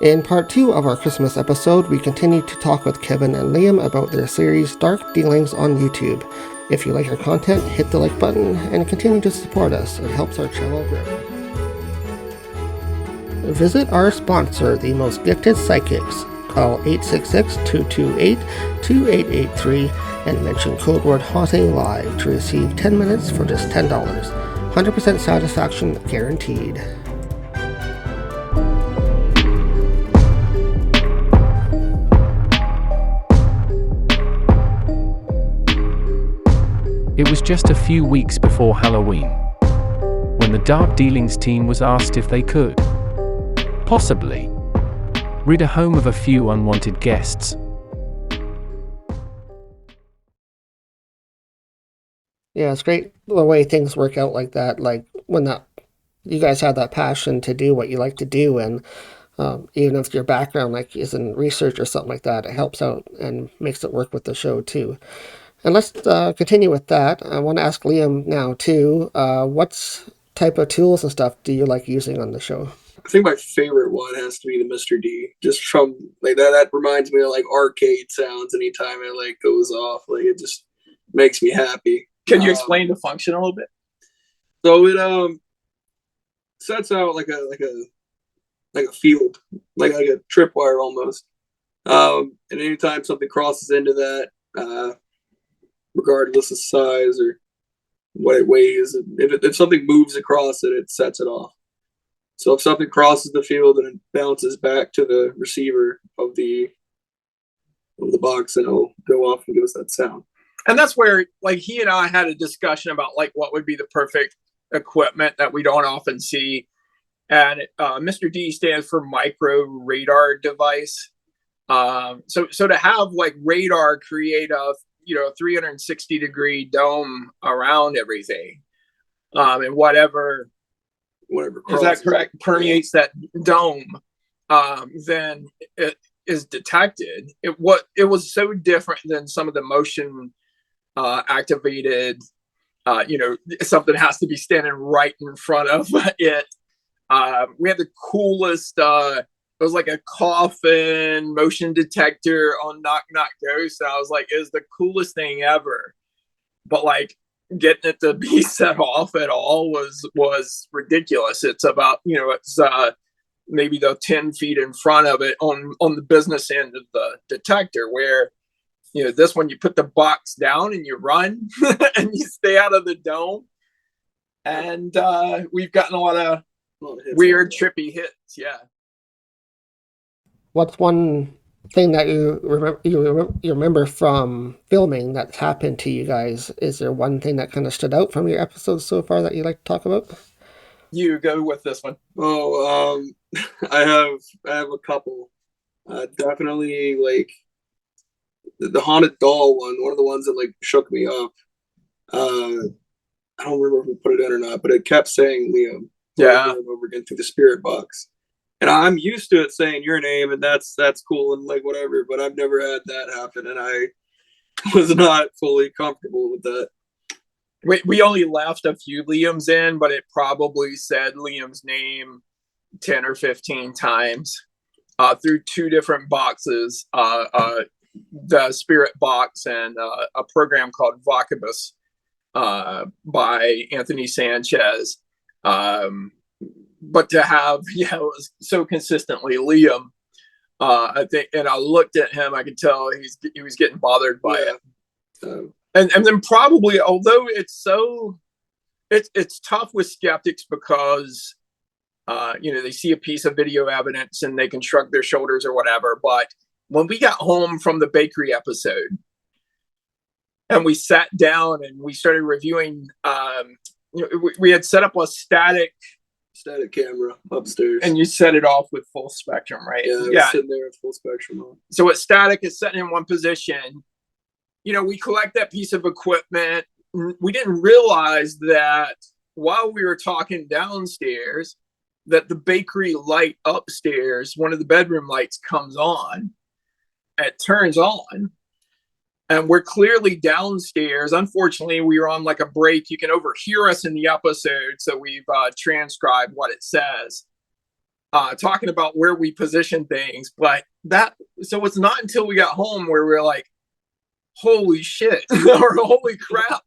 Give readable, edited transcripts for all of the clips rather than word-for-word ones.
In part 2 of our Christmas episode, we continue to talk with Kevin and Liam about their series Dark Dealings on YouTube. If you like our content, hit the like button and continue to support us. It helps our channel grow. Visit our sponsor, the Most Gifted Psychics. Call 866-228-2883 and mention code word HauntingLive to receive 10 minutes for just $10. 100% satisfaction guaranteed. It was just a few weeks before Halloween, when the Dark Dealings team was asked if they could, possibly, rid a home of a few unwanted guests. Yeah, it's great the way things work out like that, like when you guys have that passion to do what you like to do, and even if your background like is in research or something like that, it helps out and makes it work with the show too. And let's continue with that. I want to ask Liam now, too, what type of tools and stuff do you like using on the show? I think my favorite one has to be the Mr. D. Just from, like, that reminds me of, like, arcade sounds anytime it, like, goes off. Like, it just makes me happy. Can you explain the function a little bit? So it sets out like a field, like a tripwire almost. And anytime something crosses into that, regardless of size or what it weighs, if something moves across it, it sets it off. So if something crosses the field and it bounces back to the receiver of the box, and it'll go off and give us that sound. And that's where, like, he and I had a discussion about, like, what would be the perfect equipment that we don't often see. And Mr. D stands for micro radar device. So to have, like, radar create a 360-degree dome around everything, and whatever is that correct, permeates that dome, then it is detected. It was so different than some of the motion activated, something has to be standing right in front of it. We had the coolest, it was like a coffin motion detector on Knock Knock Ghost. And I was like, it was the coolest thing ever. But, like, getting it to be set off at all was ridiculous. It's about, it's maybe the 10 feet in front of it on the business end of the detector, where, this one, you put the box down and you run and you stay out of the dome. And we've gotten a lot of weird, trippy hits. Yeah. What's one thing that you remember from filming that's happened to you guys? Is there one thing that kind of stood out from your episodes so far that you'd like to talk about? You go with this one. Oh, I have a couple. Definitely, like, the haunted doll one of the ones that, like, shook me up. I don't remember if we put it in or not, but it kept saying Liam over again through the spirit box. And I'm used to it saying your name, and that's cool and, like, whatever, but I've never had that happen, and I was not fully comfortable with that. We only left a few Liams in, but it probably said Liam's name 10 or 15 times through two different boxes, the spirit box and a program called Vocibus by Anthony Sanchez. But to have, it was so consistently Liam, I think, and I looked at him, I could tell he was getting bothered by it. And then probably, although it's tough with skeptics because, they see a piece of video evidence and they can shrug their shoulders or whatever. But when we got home from the bakery episode and we sat down and we started reviewing, we had set up a static camera upstairs, and you set it off with full spectrum, right? Yeah, sitting there with full spectrum on. So it's static, is sitting in one position. We collect that piece of equipment. We didn't realize that while we were talking downstairs, that the bakery light upstairs, one of the bedroom lights, comes on. It turns on, and we're clearly downstairs. Unfortunately, we were on like a break. You can overhear us in the episode, so we've transcribed what it says, talking about where we position things. But so it's not until we got home where we're like, holy shit, or holy crap,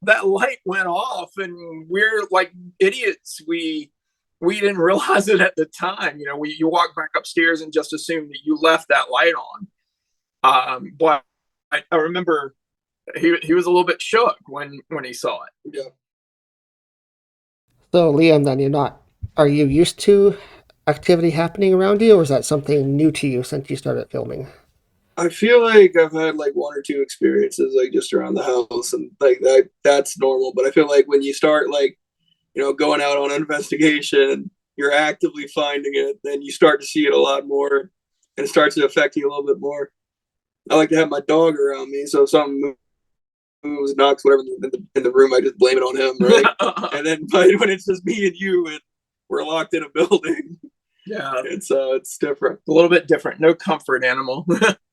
that light went off, and we're like idiots. We didn't realize it at the time. You walk back upstairs and just assume that you left that light on. But I remember he was a little bit shook when he saw it. Yeah. So, Liam, then are you used to activity happening around you, or is that something new to you since you started filming? I feel like I've had like one or two experiences like just around the house, and like that's normal. But I feel like when you start like, going out on an investigation, you're actively finding it, then you start to see it a lot more, and it starts to affect you a little bit more. I like to have my dog around me, so if something moves, knocks, whatever in the room, I just blame it on him, right? And then when it's just me and you, and we're locked in a building, Yeah, it's different. A little bit different. No comfort animal.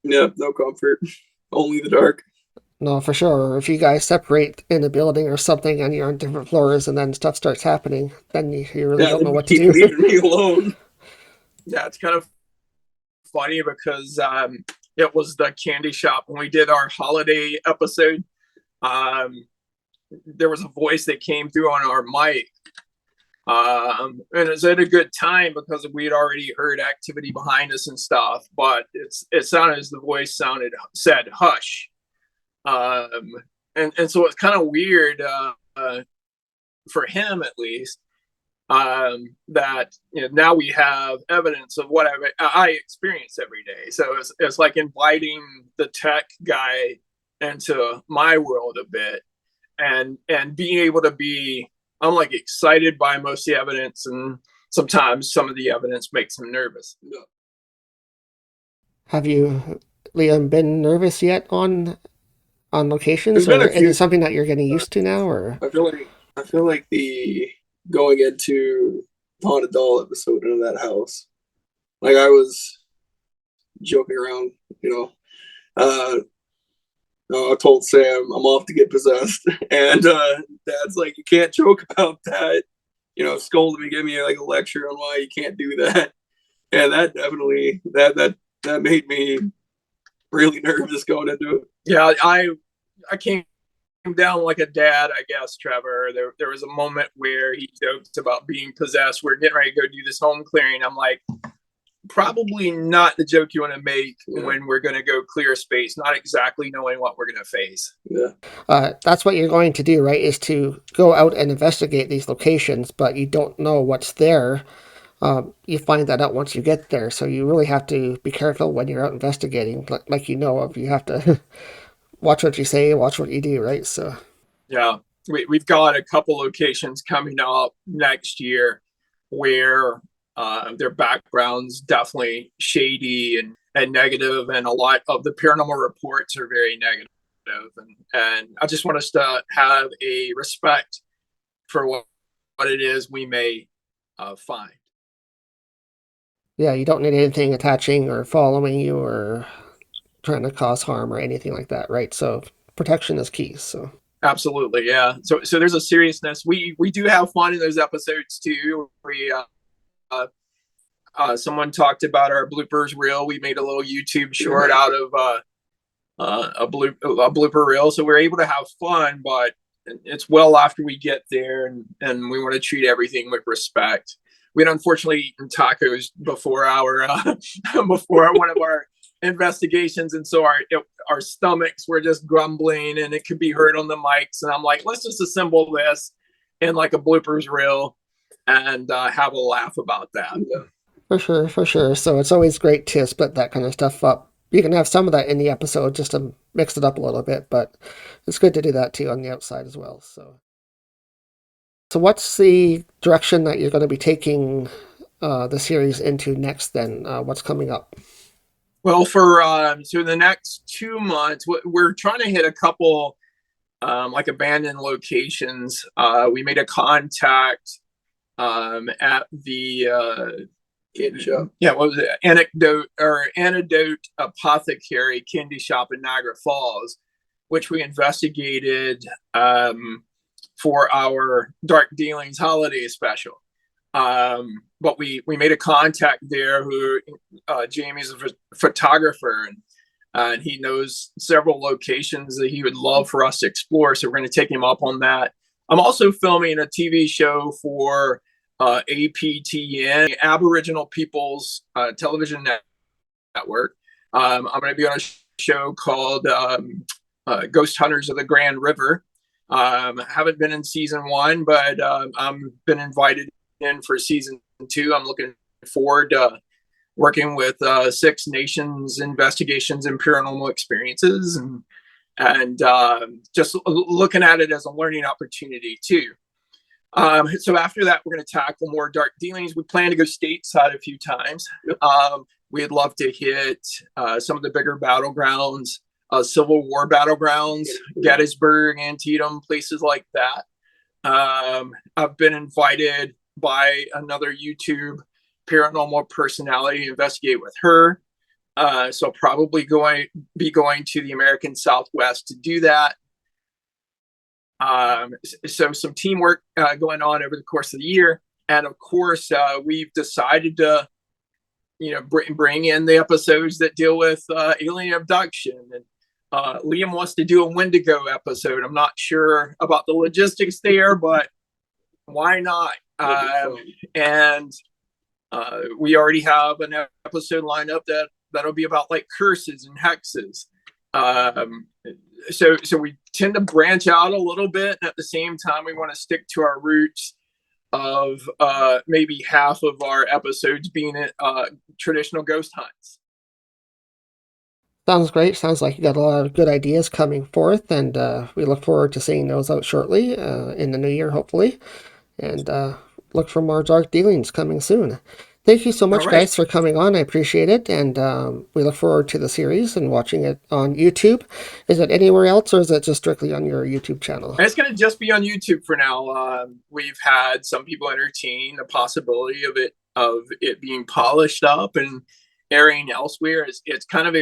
Yeah, no comfort, only the dark. No, for sure. If you guys separate in a building or something and you're on different floors and then stuff starts happening, then you really don't know what to do. Leaving me alone. Yeah, it's kind of funny because it was the candy shop when we did our holiday episode. There was a voice that came through on our mic, and it was at a good time because we had already heard activity behind us and stuff. But it sounded as the voice said hush, and so it's kind of weird for him at least. That now we have evidence of what I experience every day. So it's like inviting the tech guy into my world a bit, and being able to I'm like excited by most of the evidence, and sometimes some of the evidence makes him nervous. Have you, Liam, been nervous yet on locations, There's been or a is few. it something that you're getting used to now, or? I feel like the going into Haunted Doll episode into that house, like I was joking around, I told Sam I'm off to get possessed, and Dad's like, you can't joke about that, scolded me, gave me like a lecture on why you can't do that, and that definitely that made me really nervous going into it. Yeah, I came down like a dad, I guess, Trevor. There was a moment where he joked about being possessed. We're getting ready to go do this home clearing. I'm like, probably not the joke you want to make when we're going to go clear a space, not exactly knowing what we're going to face. Yeah. That's what you're going to do, right? Is to go out and investigate these locations, but you don't know what's there. You find that out once you get there, so you really have to be careful when you're out investigating. Like you have to watch what you say, watch what you do, right? So yeah, we've got a couple locations coming up next year where their background's definitely shady and negative, and a lot of the paranormal reports are very negative. And I just want us to have a respect for what it is we may find. yeah, you don't need anything attaching or following you or trying to cause harm or anything like that, right? So protection is key. So absolutely, yeah. So there's a seriousness. We do have fun in those episodes too. We someone talked about our bloopers reel. We made a little YouTube short out of a blooper reel, so we're able to have fun. But it's well after we get there, and we want to treat everything with respect. We had unfortunately eaten tacos before before one of our investigations, and so our stomachs were just grumbling, and it could be heard on the mics. And I'm like, let's just assemble this in like a bloopers reel and have a laugh about that. for sure. So it's always great to split that kind of stuff up. You can have some of that in the episode just to mix it up a little bit, but it's good to do that too on the outside as well. So what's the direction that you're going to be taking the series into next then? What's coming up? Well, for so the next 2 months, we're trying to hit a couple like abandoned locations. We made a contact at the Candy shop. Yeah, what was it? Antidote Apothecary Candy Shop in Niagara Falls, which we investigated for our Dark Dealings holiday special. But we made a contact there who Jamie's a photographer, and he knows several locations that he would love for us to explore. So we're going to take him up on that. I'm also filming a TV show for APTN, Aboriginal People's Television Network. I'm going to be on a show called Ghost Hunters of the Grand River. Haven't been in season 1, but I'm been invited in for season 2. I'm looking forward to working with Six Nations Investigations and Paranormal Experiences, and just looking at it as a learning opportunity too. So after that, we're going to tackle more dark dealings. We plan to go stateside a few times. We'd love to hit some of the bigger battlegrounds, Civil War battlegrounds, Gettysburg, Antietam, places like that. I've been invited by another YouTube paranormal personality to investigate with her. So probably going to the American Southwest to do that. So some teamwork going on over the course of the year. And of course, we've decided to, bring in the episodes that deal with alien abduction. And Liam wants to do a Wendigo episode. I'm not sure about the logistics there, but why not? And we already have an episode lined up that'll be about like curses and hexes. So we tend to branch out a little bit, and at the same time, we want to stick to our roots of maybe half of our episodes being traditional ghost hunts. Sounds great. Sounds like you got a lot of good ideas coming forth, and we look forward to seeing those out shortly in the new year, hopefully. And look for more dark dealings coming soon. Thank you so much, guys, for coming on. I appreciate it, and we look forward to the series and watching it on YouTube. Is it anywhere else, or is it just strictly on your YouTube channel? It's going to just be on YouTube for now. We've had some people entertain the possibility of it being polished up and airing elsewhere. It's kind of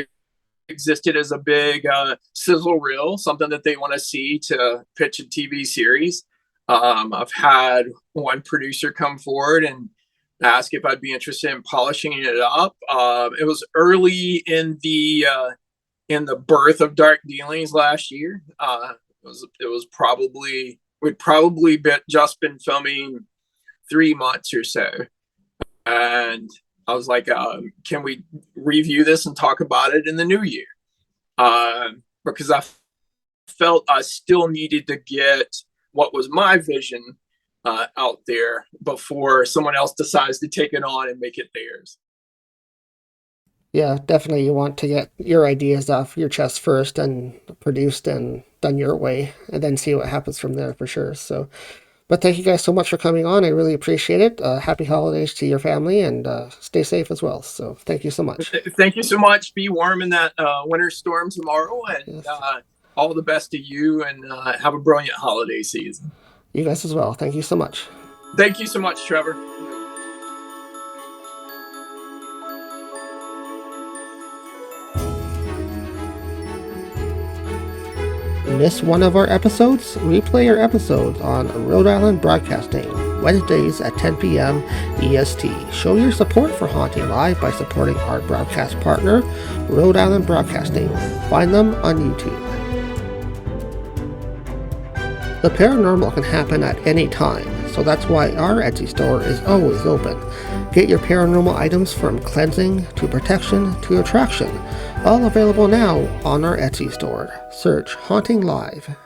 existed as a big sizzle reel, something that they want to see to pitch a TV series. I've had one producer come forward and ask if I'd be interested in polishing it up. It was early in the birth of Dark Dealings last year. We'd probably just been filming 3 months or so, and I was like, can we review this and talk about it in the new year? Because I felt I still needed to get what was my vision out there before someone else decides to take it on and make it theirs. Yeah, definitely you want to get your ideas off your chest first and produced and done your way, and then see what happens from there for sure. So, but thank you guys so much for coming on. I really appreciate it. Happy holidays to your family, and stay safe as well. So thank you so much. Thank you so much. Be warm in that winter storm tomorrow, and Yes. all the best to you, and have a brilliant holiday season. You guys as well. Thank you so much. Thank you so much, Trevor. Miss one of our episodes? Replay our episodes on Rhode Island Broadcasting, Wednesdays at 10 p.m. EST. Show your support for Haunting Live by supporting our broadcast partner, Rhode Island Broadcasting. Find them on YouTube. The paranormal can happen at any time, so that's why our Etsy store is always open. Get your paranormal items from cleansing to protection to attraction, all available now on our Etsy store. Search Haunting Live.